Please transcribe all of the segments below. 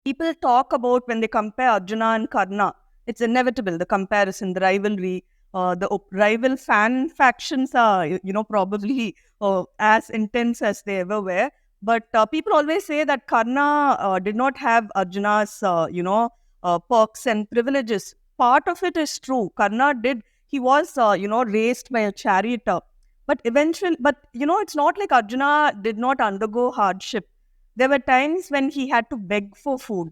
People talk about when they compare Arjuna and Karna. It's inevitable, the comparison, the rivalry. Rival fan factions are, probably as intense as they ever were. But people always say that Karna did not have Arjuna's, perks and privileges. Part of it is true. Karna did. He was, raised by a charioteer. It's not like Arjuna did not undergo hardship. There were times when he had to beg for food,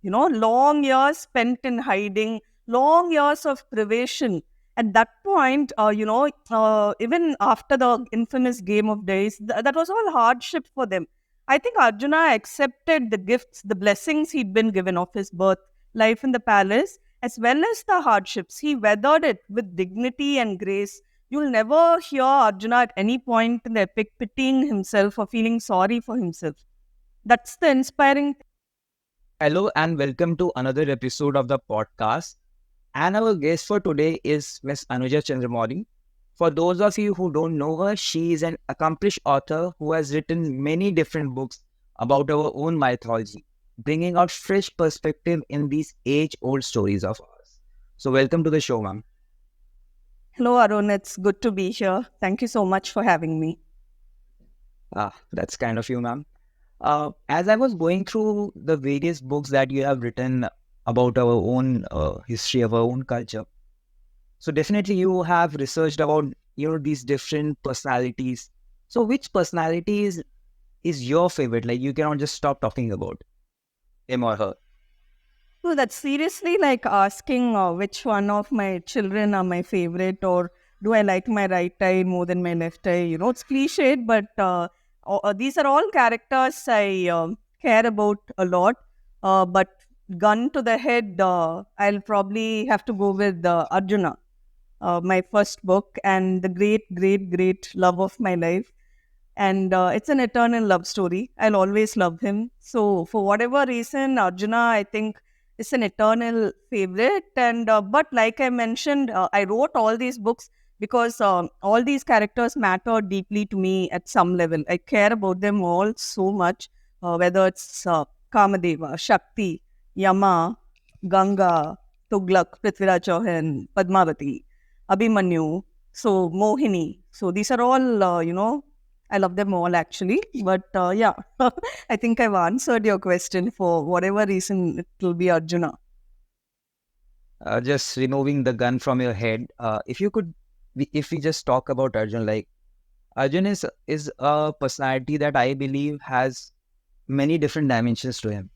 long years spent in hiding, long years of privation. At that point, even after the infamous Game of Days, that was all hardship for them. I think Arjuna accepted the gifts, the blessings he'd been given of his birth, life in the palace, as well as the hardships. He weathered it with dignity and grace. You'll never hear Arjuna at any point in the epic pitying himself or feeling sorry for himself. That's the inspiring. Hello and welcome to another episode of the podcast. And our guest for today is Miss Anuja Chandramouli. For those of you who don't know her, she is an accomplished author who has written many different books about our own mythology, bringing out fresh perspective in these age-old stories of ours. So welcome to the show, ma'am. Hello, Arun. It's good to be here. Thank you so much for having me. That's kind of you, ma'am. As I was going through the various books that you have written about our own history of our own culture, so definitely you have researched about these different personalities. So which personality is your favorite? Like you cannot just stop talking about him or her. So that's seriously like asking which one of my children are my favorite, or do I like my right eye more than my left eye? It's cliched, but these are all characters I care about a lot. But gun to the head, I'll probably have to go with Arjuna, my first book, and the great, great, great love of my life. And it's an eternal love story. I'll always love him. So, for whatever reason, Arjuna, I think, is an eternal favorite. And but like I mentioned, I wrote all these books because all these characters matter deeply to me at some level. I care about them all so much, whether it's Kamadeva, Shakti, Yama, Ganga, Tuglak, Prithviraj Chauhan, Padmavati, Abhimanyu, so Mohini. So these are all, I love them all actually. But yeah, I think I've answered your question. For whatever reason, it will be Arjuna. Just removing the gun from your head. If we just talk about Arjun, like Arjun is a personality that I believe has many different dimensions to him.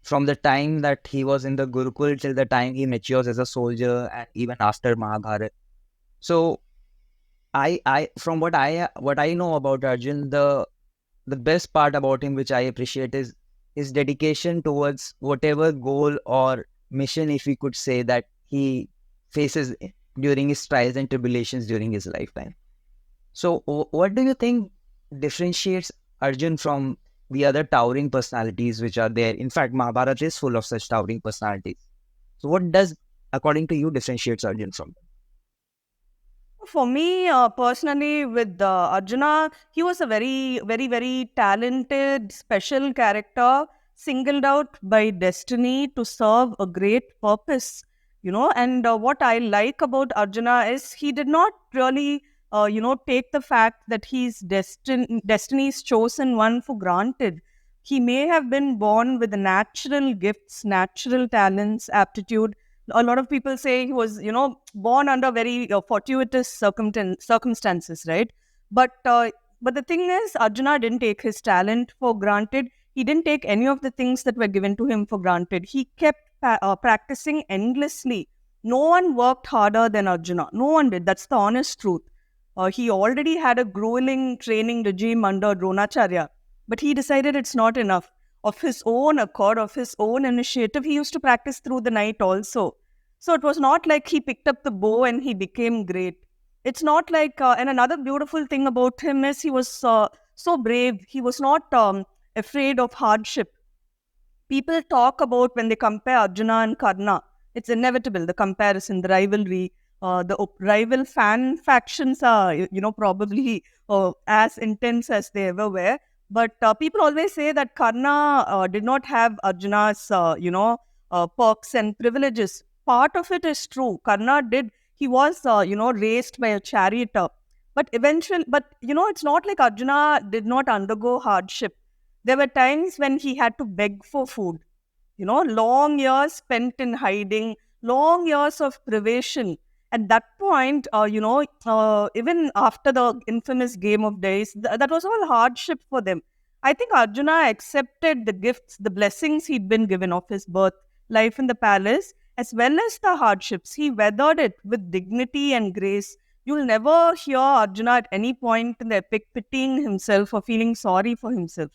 From the time that he was in the Gurukul till the time he matures as a soldier, and even after Mahabharat. So, from what I know about Arjun, the best part about him, which I appreciate, is his dedication towards whatever goal or mission, if we could say, that he faces during his trials and tribulations during his lifetime. So, what do you think differentiates Arjun from the other towering personalities which are there? In fact, Mahabharata is full of such towering personalities. So, what does, according to you, differentiates Arjun from them? For me, personally, with Arjuna, he was a very, very, very talented, special character, singled out by destiny to serve a great purpose. And what I like about Arjuna is he did not really, take the fact that he's destiny's chosen one for granted. He may have been born with the natural gifts, natural talents, aptitude. A lot of people say he was, born under very fortuitous circumstances, right? But the thing is, Arjuna didn't take his talent for granted. He didn't take any of the things that were given to him for granted. He kept practicing endlessly. No one worked harder than Arjuna. No one did. That's the honest truth. He already had a grueling training regime under Dronacharya, but he decided it's not enough. Of his own accord, of his own initiative, he used to practice through the night also. So it was not like he picked up the bow and he became great. It's not like, and another beautiful thing about him is he was so brave. He was not afraid of hardship. People talk about when they compare Arjuna and Karna. It's inevitable, the comparison, the rivalry. Rival fan factions are, probably as intense as they ever were. But people always say that Karna did not have Arjuna's, perks and privileges. Part of it is true. Karna did. He was, raised by a charioteer. But it's not like Arjuna did not undergo hardship. There were times when he had to beg for food. Long years spent in hiding, long years of privation. At that point, even after the infamous game of days, that was all hardship for them. I think Arjuna accepted the gifts, the blessings he'd been given of his birth, life in the palace, as well as the hardships. He weathered it with dignity and grace. You'll never hear Arjuna at any point in the epic pitying himself or feeling sorry for himself.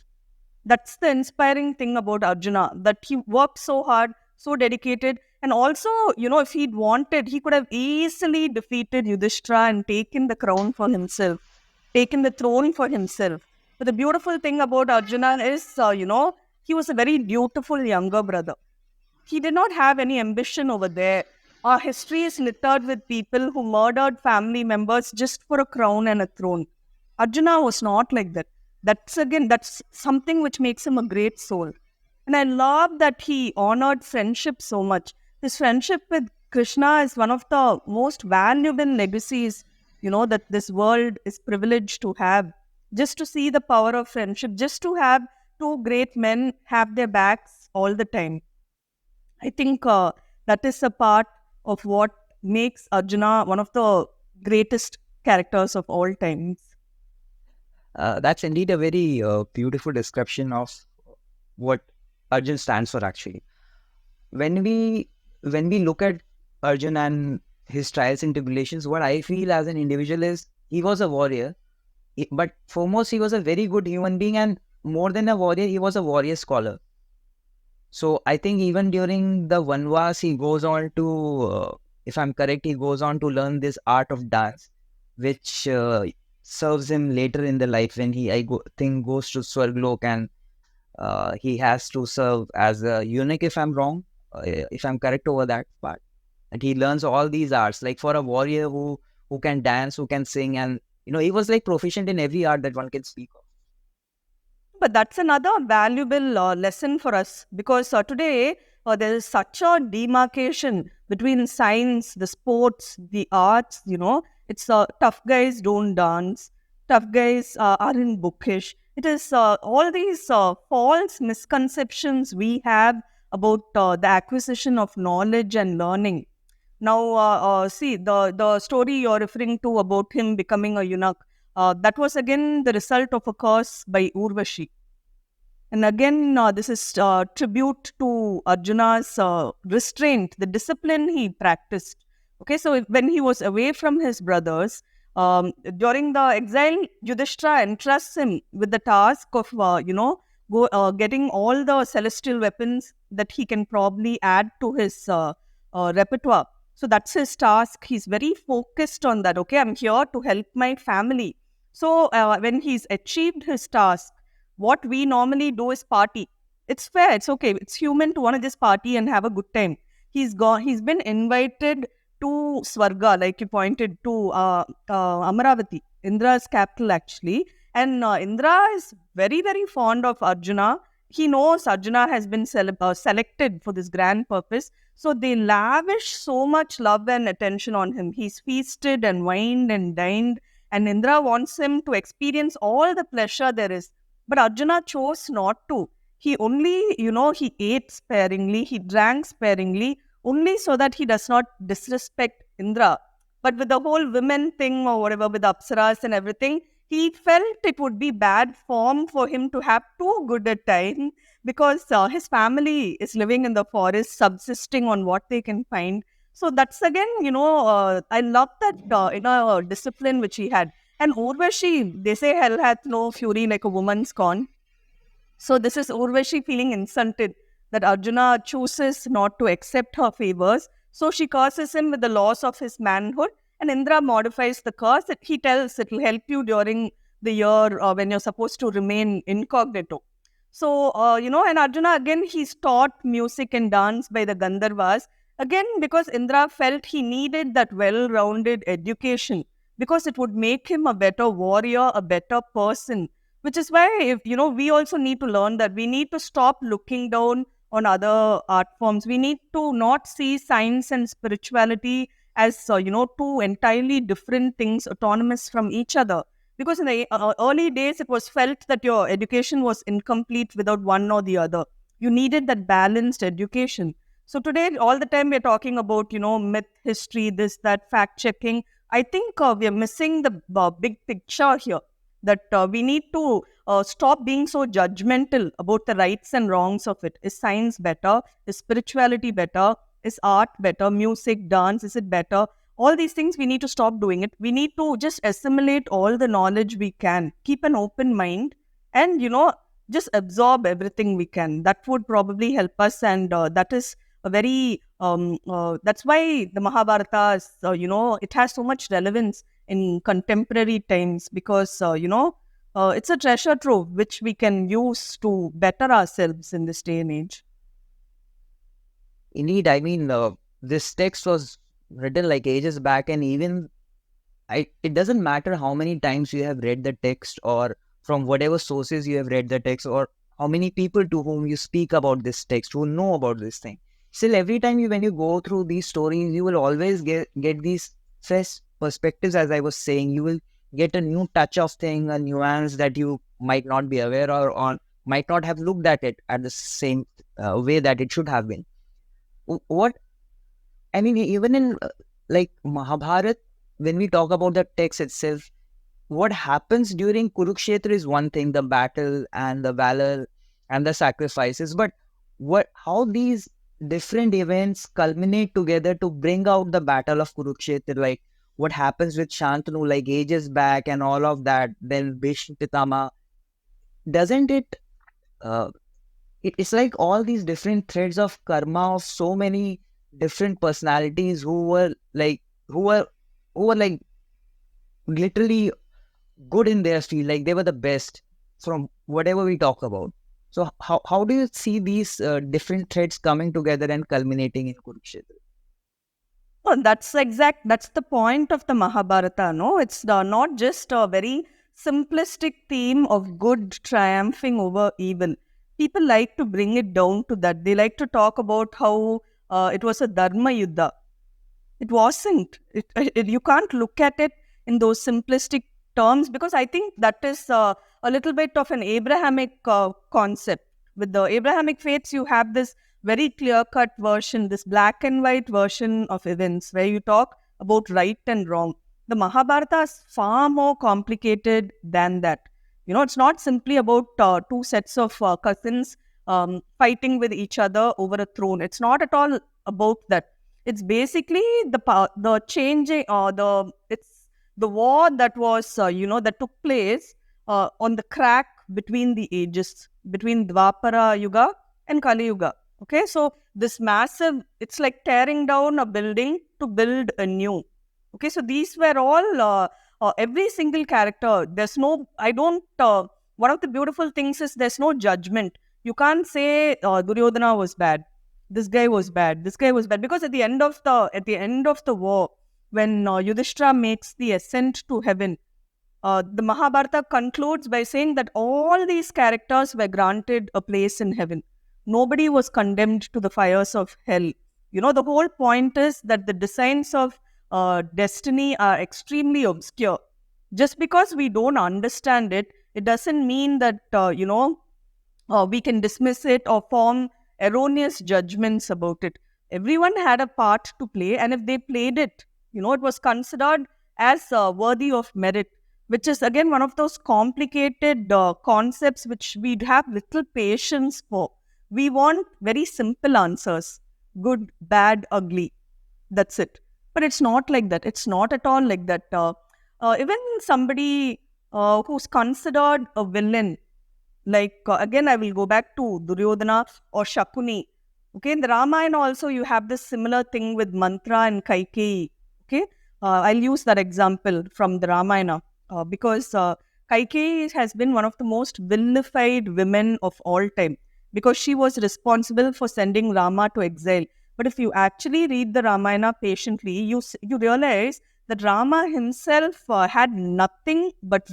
That's the inspiring thing about Arjuna, that he worked so hard, so dedicated. And also, if he'd wanted, he could have easily defeated Yudhishthira and taken the crown for himself, taken the throne for himself. But the beautiful thing about Arjuna is, he was a very dutiful younger brother. He did not have any ambition over there. Our history is littered with people who murdered family members just for a crown and a throne. Arjuna was not like that. That's something which makes him a great soul. And I love that he honored friendship so much. His friendship with Krishna is one of the most valuable legacies, that this world is privileged to have. Just to see the power of friendship, just to have two great men have their backs all the time. I think that is a part of what makes Arjuna one of the greatest characters of all times. That's indeed a very beautiful description of what Arjun stands for. Actually, when we look at Arjun and his trials and tribulations, what I feel as an individual is he was a warrior, but foremost he was a very good human being, and more than a warrior, he was a warrior scholar. So I think even during the Vanvas, he goes on to, if I'm correct, he goes on to learn this art of dance, which serves him later in the life when think goes to Swarglok, and he has to serve as a eunuch, if I'm wrong, if I'm correct over that part. And he learns all these arts, like for a warrior who can dance, who can sing, and he was like proficient in every art that one can speak of. But that's another valuable lesson for us, because today there is such a demarcation between science, the sports, the arts. It's tough guys don't dance, tough guys aren't bookish. It is all these false misconceptions we have about the acquisition of knowledge and learning. Now, see, the story you're referring to about him becoming a eunuch, that was again the result of a curse by Urvashi. And again, this is tribute to Arjuna's restraint, the discipline he practiced. Okay, so when he was away from his brothers, during the exile, Yudhishthira entrusts him with the task of, getting all the celestial weapons that he can probably add to his repertoire. So that's his task. He's very focused on that. Okay, I'm here to help my family. So when he's achieved his task, what we normally do is party. It's fair, it's okay, it's human to want to just party and have a good time. He's been invited to Swarga, like you pointed to Amaravati, Indra's capital actually. And Indra is very, very fond of Arjuna. He knows Arjuna has been selected for this grand purpose. So they lavish so much love and attention on him. He's feasted and wined and dined. And Indra wants him to experience all the pleasure there is. But Arjuna chose not to. He only, he ate sparingly, he drank sparingly, only so that he does not disrespect Indra. But with the whole women thing or whatever, with Apsaras and everything, he felt it would be bad form for him to have too good a time, because his family is living in the forest, subsisting on what they can find. So that's again, I love that discipline which he had. And Urvashi, they say hell hath no fury like a woman scorned. So this is Urvashi feeling insulted that Arjuna chooses not to accept her favors. So she curses him with the loss of his manhood, and Indra modifies the curse. He tells it will help you during the year when you're supposed to remain incognito. So, and Arjuna, again, he's taught music and dance by the Gandharvas. Again, because Indra felt he needed that well-rounded education, because it would make him a better warrior, a better person. which is why, if we also need to learn that we need to stop looking down on other art forms. We need to not see science and spirituality as two entirely different things, autonomous from each other. Because in the early days, it was felt that your education was incomplete without one or the other. You needed that balanced education. So today, all the time, we're talking about myth, history, this, that, fact checking. I think we are missing the big picture here, that we need to stop being so judgmental about the rights and wrongs of it. Is science better? Is spirituality better? Is art better? Music, dance, is it better? All these things, we need to stop doing it. We need to just assimilate all the knowledge we can, keep an open mind, and just absorb everything we can. That would probably help us, and that is a very that's why the Mahabharata is, it has so much relevance in contemporary times, because it's a treasure trove which we can use to better ourselves in this day and age. Indeed, I mean, this text was written like ages back, and even it doesn't matter how many times you have read the text, or from whatever sources you have read the text, or how many people to whom you speak about this text who know about this thing. Still, every time when you go through these stories, you will always get these fresh perspectives. As I was saying, you will get a new touch of thing, a nuance that you might not be aware, or might not have looked at it at the same way that it should have been. What I mean, even in like Mahabharat, when we talk about the text itself, what happens during Kurukshetra is one thing, the battle and the valor and the sacrifices, but how these different events culminate together to bring out the battle of Kurukshetra, like what happens with Shantanu, like ages back and all of that, then Bhishma Pitama, doesn't it, uh, it's like all these different threads of karma of so many different personalities who were like, who were, who were like literally good in their field, like they were the best from whatever we talk about. So how do you see these different threads coming together and culminating in Kurukshetra? Oh, that's the point of the Mahabharata, no? It's not just a very simplistic theme of good triumphing over evil. People like to bring it down to that. They like to talk about how it was a Dharma Yuddha. It wasn't. You can't look at it in those simplistic terms, because I think that is a little bit of an Abrahamic concept. With the Abrahamic faiths, you have this very clear cut version, this black and white version of events where you talk about right and wrong. The Mahabharata is far more complicated than that. It's not simply about two sets of cousins fighting with each other over a throne. It's not at all about that. It's basically the changing, or it's the war that was that took place on the crack between the ages, between Dwapara Yuga and Kali Yuga. Okay, so this massive, it's like tearing down a building to build a new. Okay, so these were all every single character. There's no, I don't. One of the beautiful things is there's no judgment. You can't say Duryodhana was bad, this guy was bad, this guy was bad, because at the end of the war, when Yudhishthira makes the ascent to heaven, the Mahabharata concludes by saying that all these characters were granted a place in heaven. Nobody was condemned to the fires of hell. The whole point is that the designs of destiny are extremely obscure. Just because we don't understand it, it doesn't mean that we can dismiss it or form erroneous judgments about it. Everyone had a part to play, and if they played it, it was considered as worthy of merit, which is again one of those complicated concepts which we'd have little patience for. We want very simple answers: good, bad, ugly. That's it. But it's not like that. It's not at all like that. Even somebody who's considered a villain, like again, I will go back to Duryodhana or Shakuni. Okay, in the Ramayana also you have this similar thing with Mantra and Kaikeye. Okay, I'll use that example from the Ramayana because Kaikeye has been one of the most vilified women of all time, because she was responsible for sending Rama to exile. But if you actually read the Ramayana patiently, you realize that Rama himself had nothing but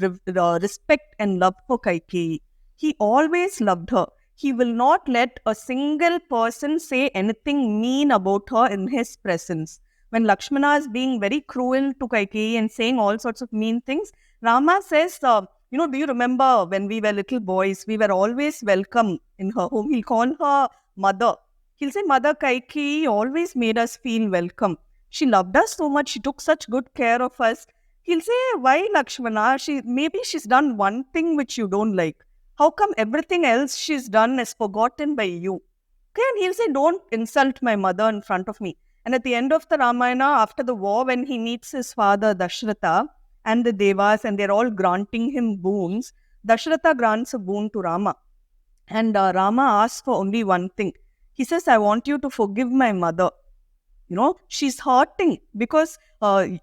respect and love for Kaikei. He always loved her. He will not let a single person say anything mean about her in his presence. When Lakshmana is being very cruel to Kaikei and saying all sorts of mean things, Rama says, do you remember when we were little boys, we were always welcome in her home. He'll call her mother. He'll say, Mother Kaikei always made us feel welcome. She loved us so much. She took such good care of us. He'll say, why Lakshmana? Maybe she's done one thing which you don't like. How come everything else she's done is forgotten by you? Okay, and he'll say, don't insult my mother in front of me. And at the end of the Ramayana, after the war, when he meets his father Dashratha and the Devas, and they're all granting him boons, Dashratha grants a boon to Rama. And Rama asks for only one thing. He says, I want you to forgive my mother. She's hurting because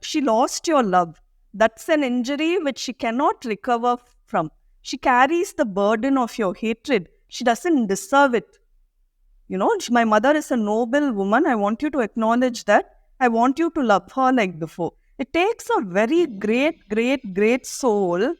she lost your love. That's an injury which she cannot recover from. She carries the burden of your hatred. She doesn't deserve it. My mother is a noble woman. I want you to acknowledge that. I want you to love her like before. It takes a very great, great, great soul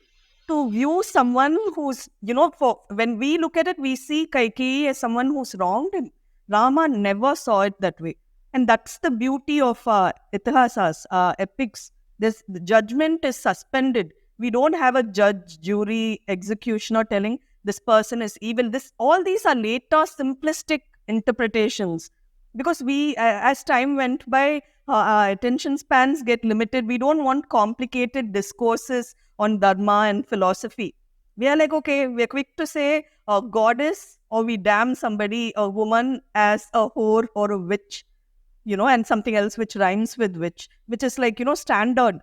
to view someone who's, when we look at it, we see Kaikei as someone who's wronged him. Rama never saw it that way. And that's the beauty of itihasas, epics. The judgment is suspended. We don't have a judge, jury, executioner telling this person is evil. All these are later simplistic interpretations. Because as time went by, our attention spans get limited. We don't want complicated discourses on Dharma and philosophy. We are like, okay, we're quick to say a goddess, or we damn somebody, a woman, as a whore or a witch, and something else which rhymes with which is like, standard.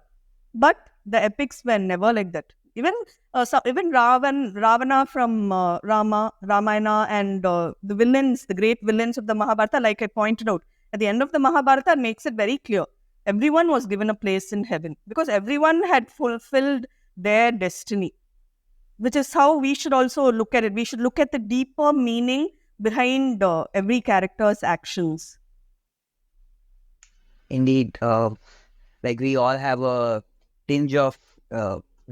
But the epics were never like that. Even Ravana from Ramayana, and the great villains of the Mahabharata, like I pointed out, at the end of the Mahabharata makes it very clear. Everyone was given a place in heaven because everyone had fulfilled their destiny, which is how we should also look at it. We should look at the deeper meaning behind every character's actions. Indeed, like we all have a tinge of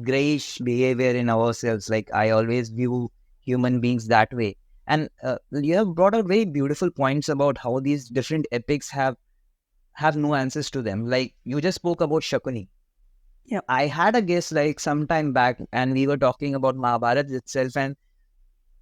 grayish behavior in ourselves. Like I always view human beings that way. And you have brought out very beautiful points about how these different epics have nuances to them. Like you just spoke about Shakuni. Yeah. I had a guess like some time back, and we were talking about Mahabharat itself, and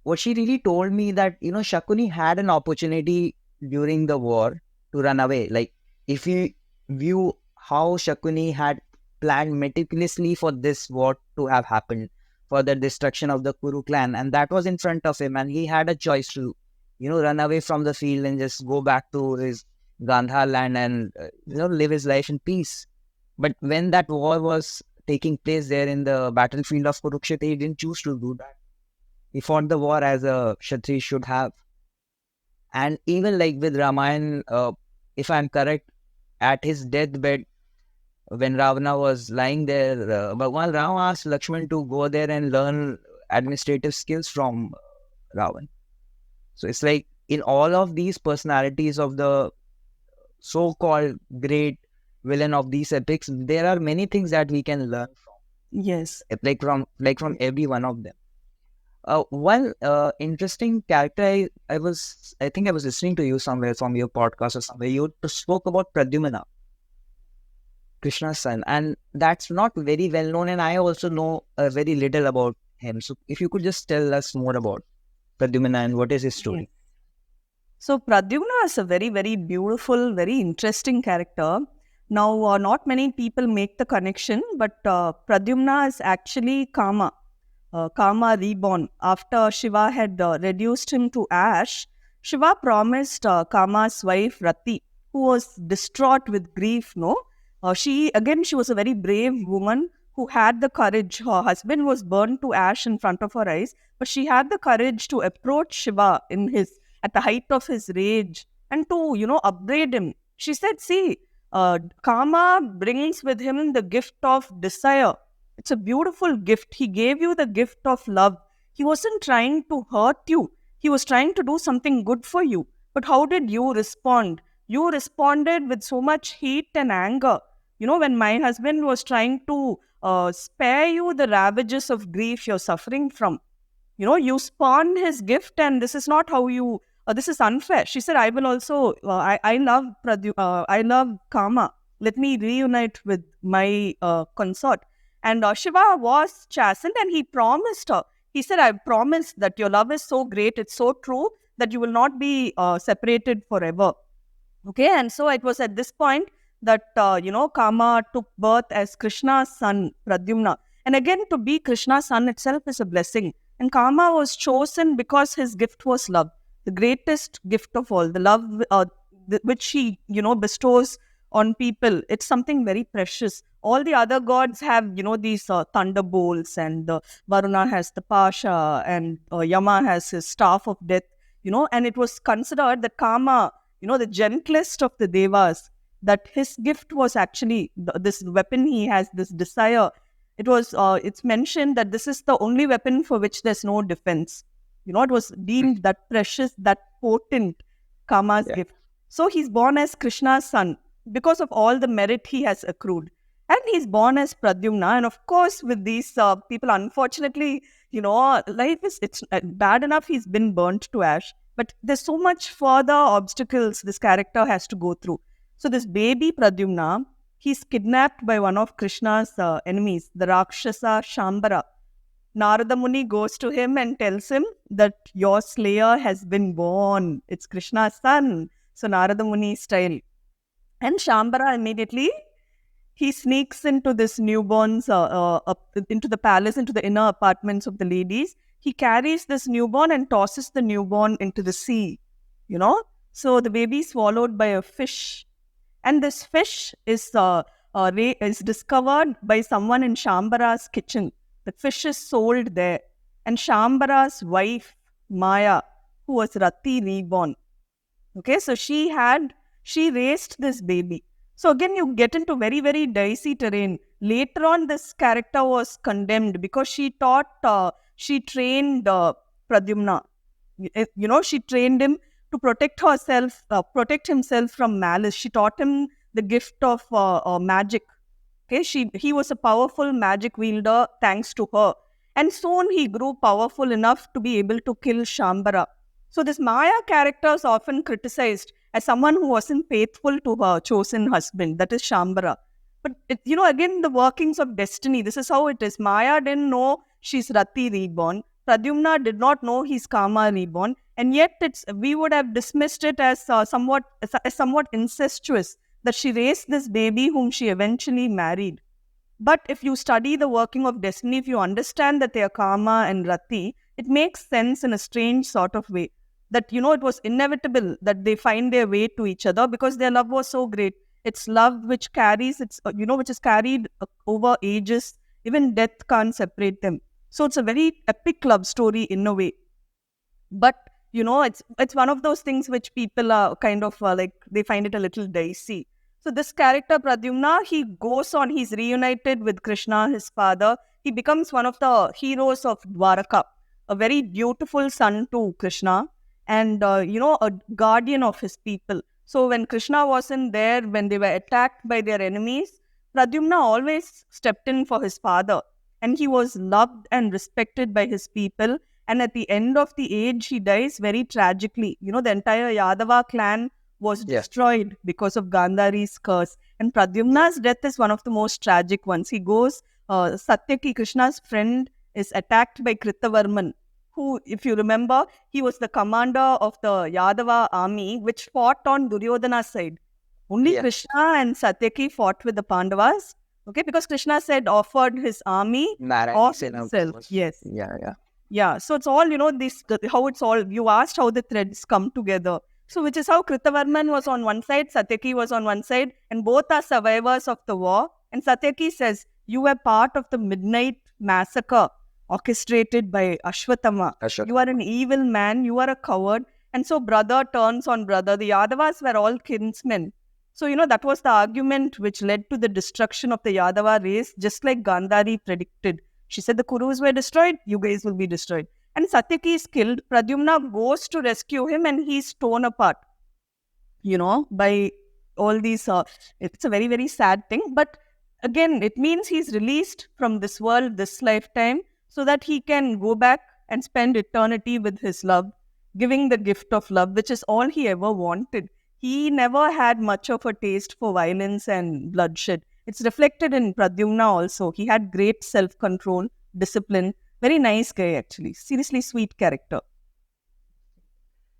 what she really told me that, Shakuni had an opportunity during the war to run away. Like if you view how Shakuni had planned meticulously for this war to have happened, for the destruction of the Kuru clan, and that was in front of him, and he had a choice to, run away from the field and just go back to his Gandhar land and, live his life in peace. But when that war was taking place there in the battlefield of Kurukshetra, he didn't choose to do that. He fought the war as a Kshatriya should have. And even like with Ramayan, if I'm correct, at his deathbed, when Ravana was lying there, Bhagwan Ram asked Lakshman to go there and learn administrative skills from Ravan. So it's like in all of these personalities of the so-called great villain of these epics, there are many things that we can learn from. Yes. Like from every one of them. One interesting character, I think I was listening to you somewhere from your podcast or somewhere. You spoke about Pradyuman, Krishna's son, and that's not very well known, and I also know very little about him. So if you could just tell us more about Pradyuman and what is his story. Yes. So Pradyumna is a very, very beautiful, very interesting character. Now, not many people make the connection, but Pradyumna is actually Kama. Kama reborn. After Shiva had reduced him to ash, Shiva promised Kama's wife Rati, who was distraught with grief, she was a very brave woman who had the courage. Her husband was burned to ash in front of her eyes, but she had the courage to approach Shiva at the height of his rage and to, upbraid him. She said, see, Kama brings with him the gift of desire. It's a beautiful gift. He gave you the gift of love. He wasn't trying to hurt you. He was trying to do something good for you. But how did you respond? You responded with so much heat and anger. when my husband was trying to spare you the ravages of grief you're suffering from, you spawn his gift, and this is not how you, this is unfair. She said, I will also, I love I love Kama. Let me reunite with my consort. And Shiva was chastened, and he promised her. He said, I promise that your love is so great, it's so true, that you will not be separated forever. Okay, and so it was at this point that, Kama took birth as Krishna's son, Pradyumna. And again, to be Krishna's son itself is a blessing. And Kama was chosen because his gift was love, the greatest gift of all, the love which he, bestows on people. It's something very precious. All the other gods have, these thunderbolts, and Varuna has the Pasha, and Yama has his staff of death, and it was considered that Kama, the gentlest of the devas, that his gift was actually this weapon he has, this desire. It's mentioned that this is the only weapon for which there's no defense. It was deemed that precious, that potent, Kama's gift. So he's born as Krishna's son because of all the merit he has accrued. And he's born as Pradyumna. And of course, with these people, unfortunately, life is, it's bad enough he's been burnt to ash. But there's so much further obstacles this character has to go through. So this baby Pradyumna, he's kidnapped by one of Krishna's enemies, the Rakshasa Shambara. Narada Muni goes to him and tells him that your slayer has been born. It's Krishna's son. So Narada Muni style. And Shambara immediately, he sneaks into this newborn's, into the palace, into the inner apartments of the ladies. He carries this newborn and tosses the newborn into the sea, So the baby is swallowed by a fish. And this fish is discovered by someone in Shambara's kitchen. The fish is sold there. And Shambara's wife, Maya, who was Rati reborn. Okay, so she raised this baby. So again, you get into very, very dicey terrain. Later on, this character was condemned because she trained Pradyumna. She trained him to protect himself from malice. She taught him the gift of magic. Okay, he was a powerful magic wielder thanks to her. And soon he grew powerful enough to be able to kill Shambara. So this Maya character is often criticized as someone who wasn't faithful to her chosen husband, that is Shambara. But, again, the workings of destiny, this is how it is. Maya didn't know she's Rati reborn. Pradyumna did not know he's Kama reborn. And yet we would have dismissed it as somewhat incestuous, that she raised this baby whom she eventually married. But if you study the working of destiny, if you understand that they are Kama and Rati, it makes sense in a strange sort of way. That, it was inevitable that they find their way to each other because their love was so great. It's love which carries, which is carried over ages. Even death can't separate them. So it's a very epic love story in a way. But, it's one of those things which people are kind of they find it a little dicey. So this character, Pradyumna, he goes on, he's reunited with Krishna, his father. He becomes one of the heroes of Dwaraka, a very beautiful son to Krishna, and, a guardian of his people. So when Krishna wasn't there, when they were attacked by their enemies, Pradyumna always stepped in for his father. And he was loved and respected by his people. And at the end of the age, he dies very tragically. The entire Yadava clan was destroyed because of Gandhari's curse. And Pradyumna's death is one of the most tragic ones. He goes, Satyaki, Krishna's friend, is attacked by Kritavarman, who, if you remember, he was the commander of the Yadava army, which fought on Duryodhana's side. Only Krishna and Satyaki fought with the Pandavas. Okay, because Krishna offered his army of himself. Yes. Yeah. So it's all, how it's all, you asked how the threads come together. So which is how Kritavarman was on one side, Satyaki was on one side, and both are survivors of the war. And Satyaki says, you were part of the midnight massacre orchestrated by Ashwatthama. You are an evil man, you are a coward. And so brother turns on brother. The Yadavas were all kinsmen. So, that was the argument which led to the destruction of the Yadava race, just like Gandhari predicted. She said the Kurus were destroyed, you guys will be destroyed. And Satyaki is killed. Pradyumna goes to rescue him and he's torn apart, by all these. It's a very, very sad thing. But again, it means he's released from this world, this lifetime, so that he can go back and spend eternity with his love, giving the gift of love, which is all he ever wanted. He never had much of a taste for violence and bloodshed. It's reflected in Pradyumna also. He had great self control, discipline. Very nice guy, actually. Seriously sweet character.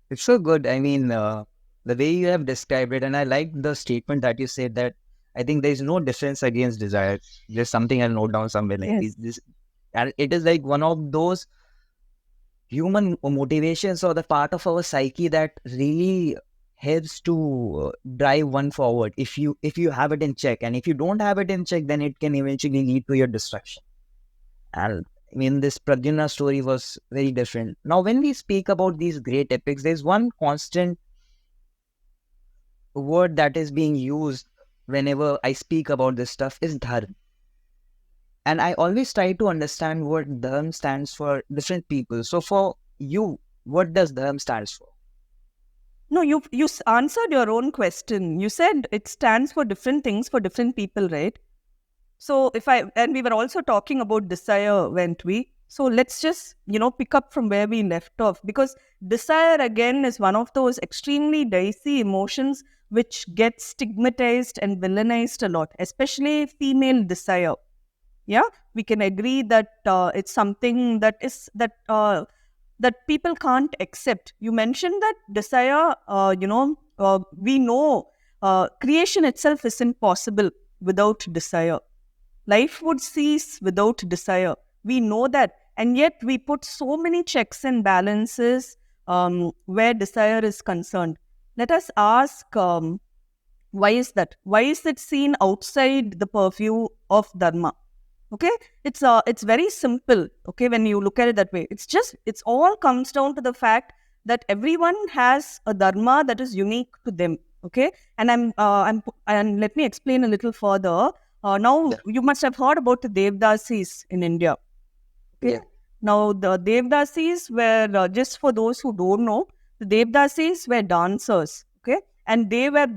It's so good. I mean, the way you have described it, and I like the statement that you said that I think there is no difference against desire. There's something I'll note down somewhere like Yes. this, and it is like one of those human motivations or the part of our psyche that really helps to drive one forward. If you have it in check, and if you don't have it in check, then it can eventually lead to your destruction. And I mean, this Pradyumna story was very different. Now, when we speak about these great epics, there's one constant word that is being used whenever I speak about this stuff is dharma. And I always try to understand what dharma stands for different people. So for you, what does dharma stands for? No, you answered your own question. You said it stands for different things for different people, right? So and we were also talking about desire, weren't we? So let's just, pick up from where we left off, because desire again is one of those extremely dicey emotions which gets stigmatized and villainized a lot, especially female desire. Yeah, we can agree that it's something that people can't accept. You mentioned that desire, we know creation itself isn't possible without desire. Life would cease without desire. We know that. And yet we put so many checks and balances where desire is concerned. Let us ask, why is that? Why is it seen outside the purview of Dharma? Okay, it's very simple. Okay, when you look at it that way, it's all comes down to the fact that everyone has a dharma that is unique to them. Okay, and and let me explain a little further. Now Yeah. you must have heard about the Devdasis in India. Okay, Yeah. now the Devdasis were, just for those who don't know, the Devdasis were dancers. Okay, and they were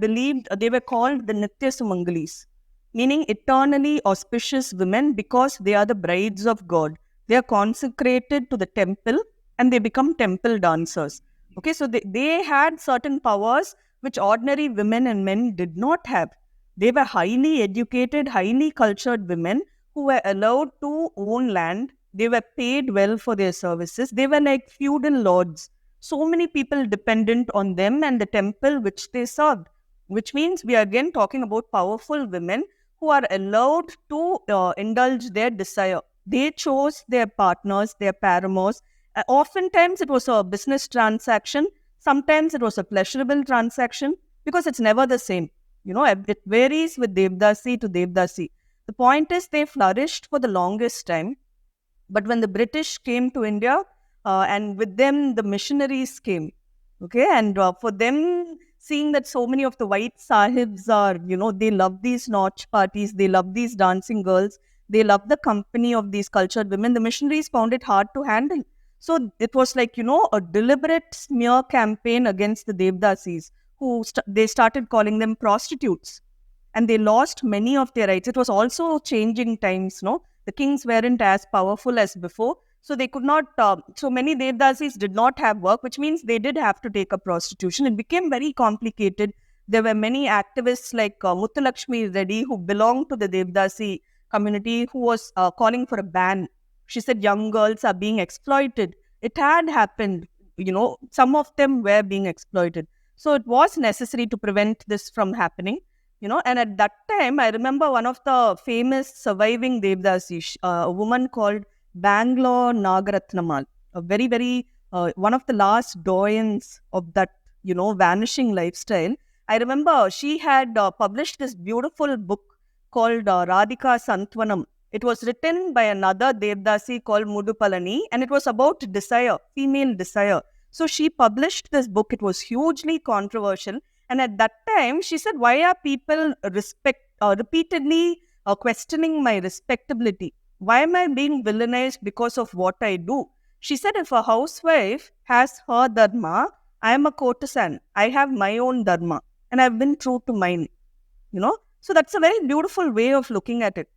called the Nitya Sumangalis, meaning eternally auspicious women, because they are the brides of God. They are consecrated to the temple and they become temple dancers. Okay, so they had certain powers which ordinary women and men did not have. They were highly educated, highly cultured women who were allowed to own land. They were paid well for their services. They were like feudal lords. So many people dependent on them and the temple which they served, which means we are again talking about powerful women who are allowed to indulge their desire. They chose their partners, their paramours. Oftentimes it was a business transaction. Sometimes it was a pleasurable transaction, because it's never the same. It varies with Devdasi to Devdasi. The point is they flourished for the longest time. But when the British came to India, and with them the missionaries came, okay, and for them, seeing that so many of the white sahibs are, they love these nautch parties, they love these dancing girls, they love the company of these cultured women, the missionaries found it hard to handle. So it was like, a deliberate smear campaign against the Devdasis, they started calling them prostitutes, and they lost many of their rights. It was also changing times, no? The kings weren't as powerful as before, so they could not. So many Devdasis did not have work, which means they did have to take up prostitution. It became very complicated. There were many activists like Muthulakshmi Reddy, who belonged to the Devdasi community, who was calling for a ban. She said young girls are being exploited. It had happened. Some of them were being exploited. So it was necessary to prevent this from happening. And at that time, I remember one of the famous surviving Devdasi, a woman called Bangalore Nagaratnamal, a very, very, one of the last doyens of that, vanishing lifestyle. I remember she had published this beautiful book called Radhika Santwanam. It was written by another Devdasi called Mudupalani, and it was about desire, female desire. So she published this book. It was hugely controversial. And at that time, she said, why are people repeatedly questioning my respectability? Why am I being villainized because of what I do? She said, if a housewife has her dharma, I am a courtesan. I have my own dharma. and I've been true to mine. So that's a very beautiful way of looking at it.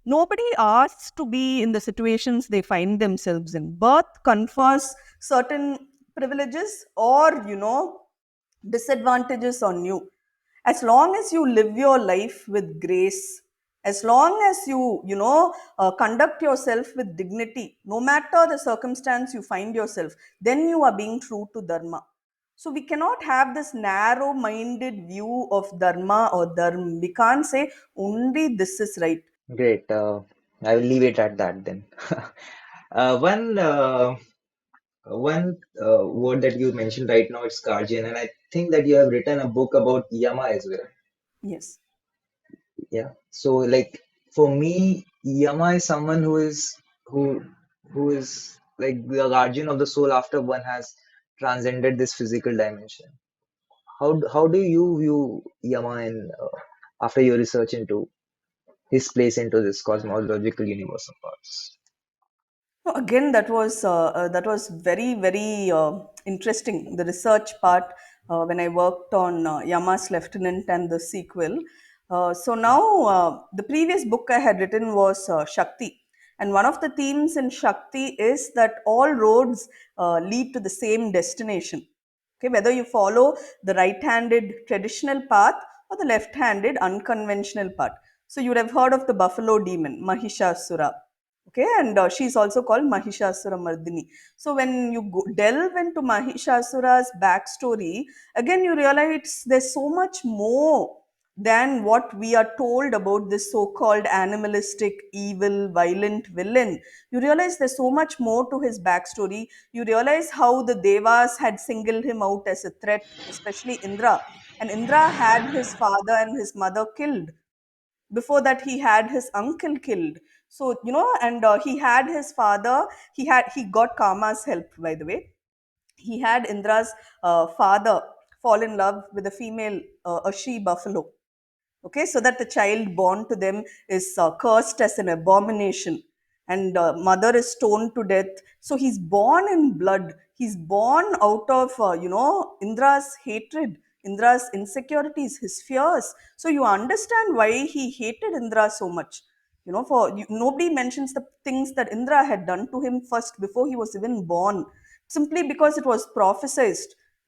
Nobody asks to be in the situations they find themselves in. Birth confers certain privileges or disadvantages on you. As long as you live your life with grace, as long as you conduct yourself with dignity, no matter the circumstance you find yourself, then you are being true to dharma. So we cannot have this narrow minded view of dharma or dharma. We can't say only this is right. Great. I will leave it at that then. One word that you mentioned right now is guardian, and I think that you have written a book about Yama as well. Yes. Yeah. So like for me, Yama is someone who who is like the guardian of the soul after one has transcended this physical dimension. How do you view Yama in after your research into his place into this cosmological universe of ours? No, again, that was very very interesting. The research part when I worked on Yama's Lieutenant and the sequel. So now the previous book I had written was Shakti, and one of the themes in Shakti is that all roads lead to the same destination. Okay, whether you follow the right-handed traditional path or the left-handed unconventional path. So you would have heard of the buffalo demon, Mahishasura. Okay, and she's also called Mahishasura Mardini. So when you delve into Mahishasura's backstory, again you realize there's so much more than what we are told about this so-called animalistic, evil, violent villain. You realize there's so much more to his backstory. You realize how the Devas had singled him out as a threat, especially Indra. And Indra had his father and his mother killed. Before that, he had his uncle killed. So and he had his father. He got Kama's help, by the way. He had Indra's father fall in love with a female, a she buffalo. Okay, so that the child born to them is cursed as an abomination, and mother is stoned to death. So he's born in blood. He's born out of Indra's hatred, Indra's insecurities, his fears. So you understand why he hated Indra so much. Nobody mentions the things that Indra had done to him first before he was even born, simply because it was prophesied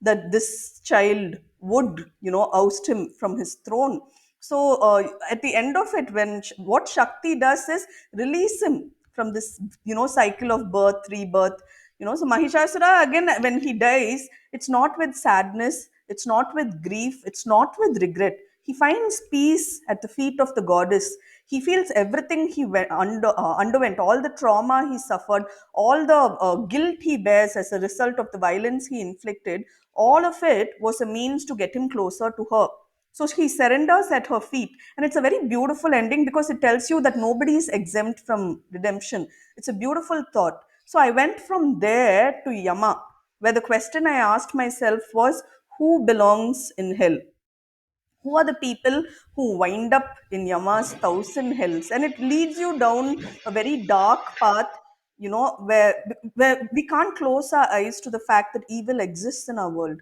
that this child would oust him from his throne. So at the end of it, what Shakti does is release him from this cycle of birth, rebirth. So Mahishasura, again, when he dies, it's not with sadness, it's not with grief, it's not with regret. He finds peace at the feet of the goddess. He feels everything he underwent, all the trauma he suffered, all the guilt he bears as a result of the violence he inflicted. All of it was a means to get him closer to her. So he surrenders at her feet. And it's a very beautiful ending because it tells you that nobody is exempt from redemption. It's a beautiful thought. So I went from there to Yama, where the question I asked myself was, who belongs in hell? Who are the people who wind up in Yama's thousand hells? And it leads you down a very dark path, where we can't close our eyes to the fact that evil exists in our world,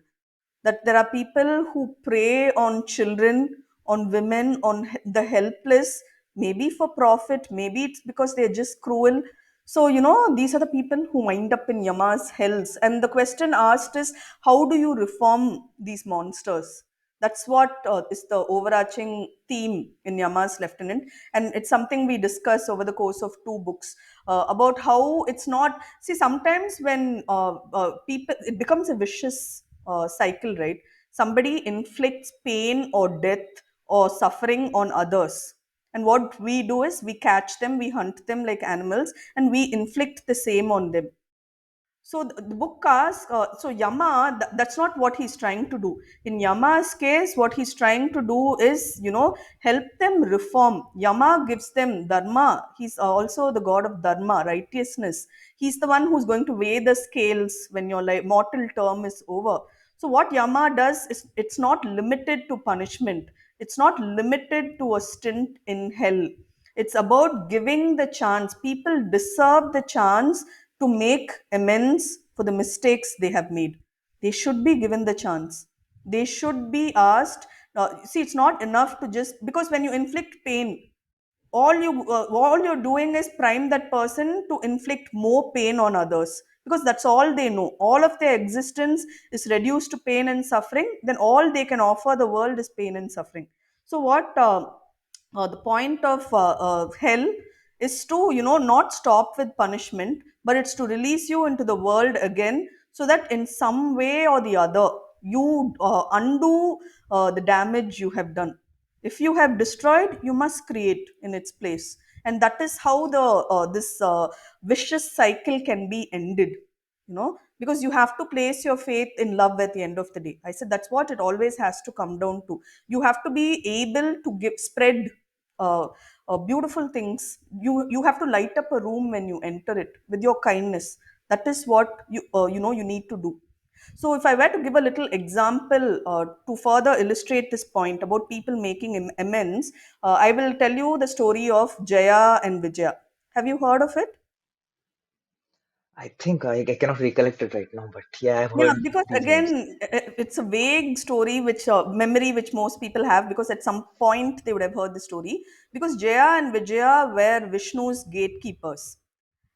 that there are people who prey on children, on women, on the helpless, maybe for profit, maybe it's because they're just cruel. So, these are the people who wind up in Yama's hells. And the question asked is, how do you reform these monsters? That's what is the overarching theme in Yama's Lieutenant. And it's something we discuss over the course of two books about how it's not. See, sometimes when people, it becomes a vicious cycle, right? Somebody inflicts pain or death or suffering on others. And what we do is we catch them, we hunt them like animals, and we inflict the same on them. So the book asks, so Yama, that's not what he's trying to do. In Yama's case, what he's trying to do is, help them reform. Yama gives them dharma. He's also the god of dharma, righteousness. He's the one who's going to weigh the scales when your mortal term is over. So what Yama does is, it's not limited to punishment. It's not limited to a stint in hell. It's about giving the chance. People deserve the chance to make amends for the mistakes they have made. They should be given the chance. They should be asked See, it's not enough to just, because when you inflict pain, all you're doing is prime that person to inflict more pain on others, because that's all they know. All of their existence is reduced to pain and suffering. Then all they can offer the world is pain and suffering. So what the point of hell is to, not stop with punishment, but it's to release you into the world again, so that in some way or the other you undo the damage you have done. If you have destroyed, you must create in its place, and that is how the this vicious cycle can be ended. Because you have to place your faith in love at the end of the day. I said that's what it always has to come down to. You have to be able to give spread uh, beautiful things. You have to light up a room when you enter it with your kindness. That is what you need to do. So, if I were to give a little example to further illustrate this point about people making amends, I will tell you the story of Jaya and Vijaya. Have you heard of it? I think I cannot recollect it right now, but yeah, I've Yeah, heard because these names. again, it's a vague story, which memory which most people have, because at some point they would have heard the story. Because Jaya and Vijaya were Vishnu's gatekeepers.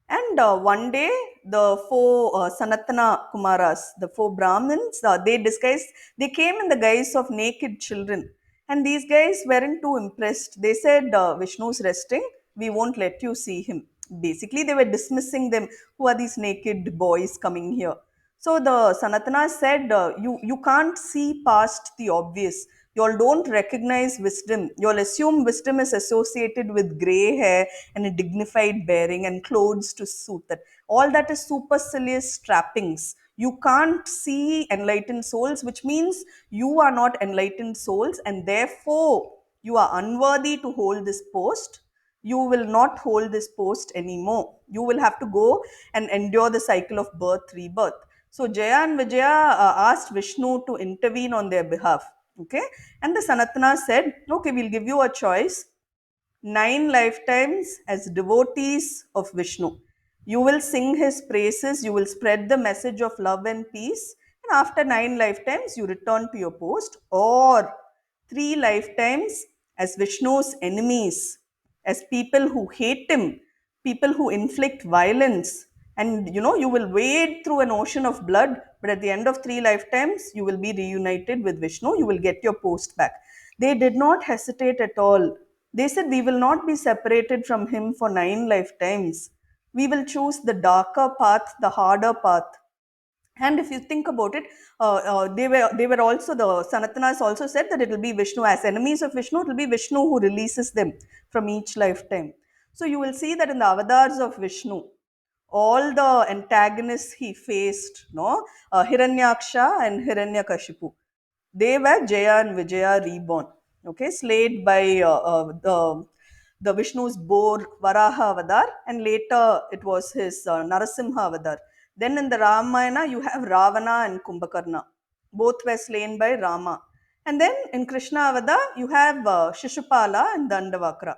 And one day, the four Sanatana Kumaras, the four Brahmins, they came in the guise of naked children. And these guys weren't too impressed. They said, Vishnu's resting, we won't let you see him. Basically, they were dismissing them. Who are these naked boys coming here? So the Sanatana said, you can't see past the obvious. You all don't recognize wisdom. You all assume wisdom is associated with gray hair and a dignified bearing and clothes to suit that. All that is supercilious trappings. You can't see enlightened souls, which means you are not enlightened souls, and therefore you are unworthy to hold this post. You will not hold this post anymore. You will have to go and endure the cycle of birth, rebirth. So Jaya and Vijaya asked Vishnu to intervene on their behalf. Okay. And the Sanatana said, okay, we'll give you a choice: 9 lifetimes as devotees of Vishnu. You will sing his praises, you will spread the message of love and peace, and after 9 lifetimes, you return to your post, or 3 lifetimes as Vishnu's enemies, as people who hate him, people who inflict violence. And you will wade through an ocean of blood, but at the end of 3 lifetimes, you will be reunited with Vishnu, you will get your post back. They did not hesitate at all. They said, we will not be separated from him for 9 lifetimes. We will choose the darker path, the harder path. And if you think about it, they were also, the Sanatanas also said that it will be Vishnu, as enemies of Vishnu, it will be Vishnu who releases them from each lifetime. So you will see that in the avatars of Vishnu, all the antagonists he faced, no, Hiranyaksha and Hiranyakashipu, they were Jaya and Vijaya reborn. Okay, slayed by the Vishnu's boar Varaha Avadar, and later it was his Narasimha Avadar. Then in the Ramayana, you have Ravana and Kumbhakarna. Both were slain by Rama. And then in Krishna Avadar, you have Shishupala and Dandavakra.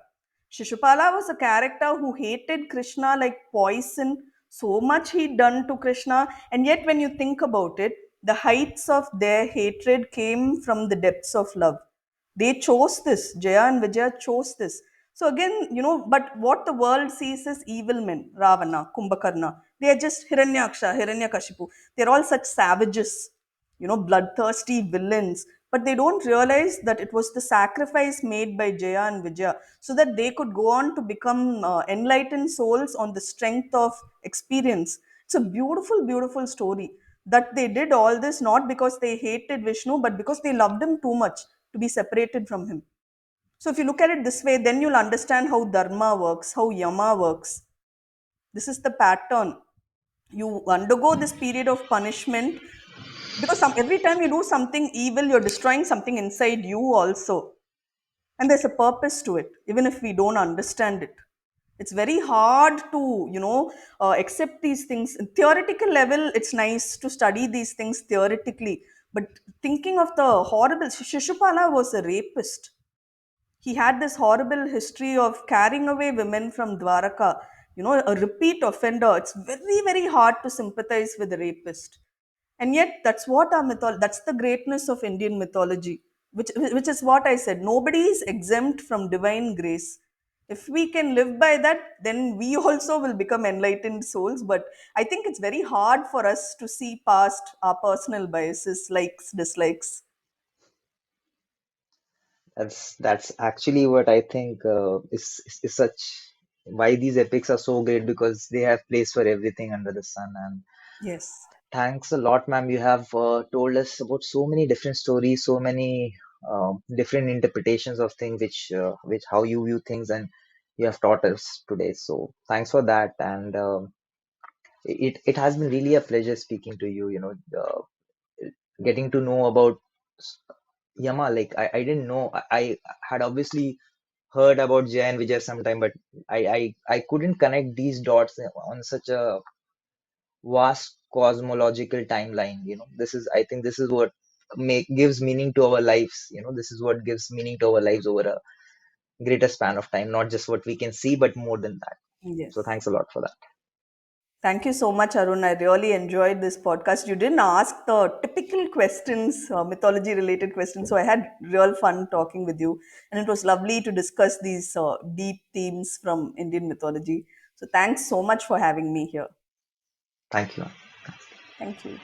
Shishupala was a character who hated Krishna like poison. So much he'd done to Krishna. And yet, when you think about it, the heights of their hatred came from the depths of love. They chose this. Jaya and Vijaya chose this. So again, but what the world sees is evil men: Ravana, Kumbhakarna. They are just Hiranyaksha, Hiranyakashipu. They're all such savages, bloodthirsty villains. But they don't realize that it was the sacrifice made by Jaya and Vijaya, so that they could go on to become enlightened souls on the strength of experience. It's a beautiful, beautiful story that they did all this not because they hated Vishnu, but because they loved him too much to be separated from him. So, if you look at it this way, then you'll understand how Dharma works, how Yama works. This is the pattern. You undergo this period of punishment, because every time you do something evil, you're destroying something inside you also. And there's a purpose to it, even if we don't understand it. It's very hard to, accept these things. In theoretical level, it's nice to study these things theoretically. But thinking of the horrible, Shishupala was a rapist. He had this horrible history of carrying away women from Dwaraka, a repeat offender. It's very, very hard to sympathize with a rapist. And yet, that's what that's the greatness of Indian mythology. which is what I said. Nobody is exempt from divine grace. If we can live by that, then we also will become enlightened souls. But I think it's very hard for us to see past our personal biases, likes, dislikes. That's actually what I think is such why these epics are so great, because they have place for everything under the sun. And Yes. thanks a lot, ma'am. You have told us about so many different stories, so many different interpretations of things, which how you view things, and you have taught us today. So thanks for that. And it has been really a pleasure speaking to you. Getting to know about Yama. Like I didn't know. I had obviously heard about Jay and Vijay sometime, but I couldn't connect these dots on such a vast cosmological timeline. I think this is what make gives meaning to our lives. This is what gives meaning to our lives over a greater span of time, not just what we can see, but more than that. So Yes. thanks a lot for that. Thank you so much, Arun. I really enjoyed this podcast. You didn't ask the typical questions, mythology related questions. So I had real fun talking with you. And it was lovely to discuss these deep themes from Indian mythology. So thanks so much for having me here. Thank you. Thank you.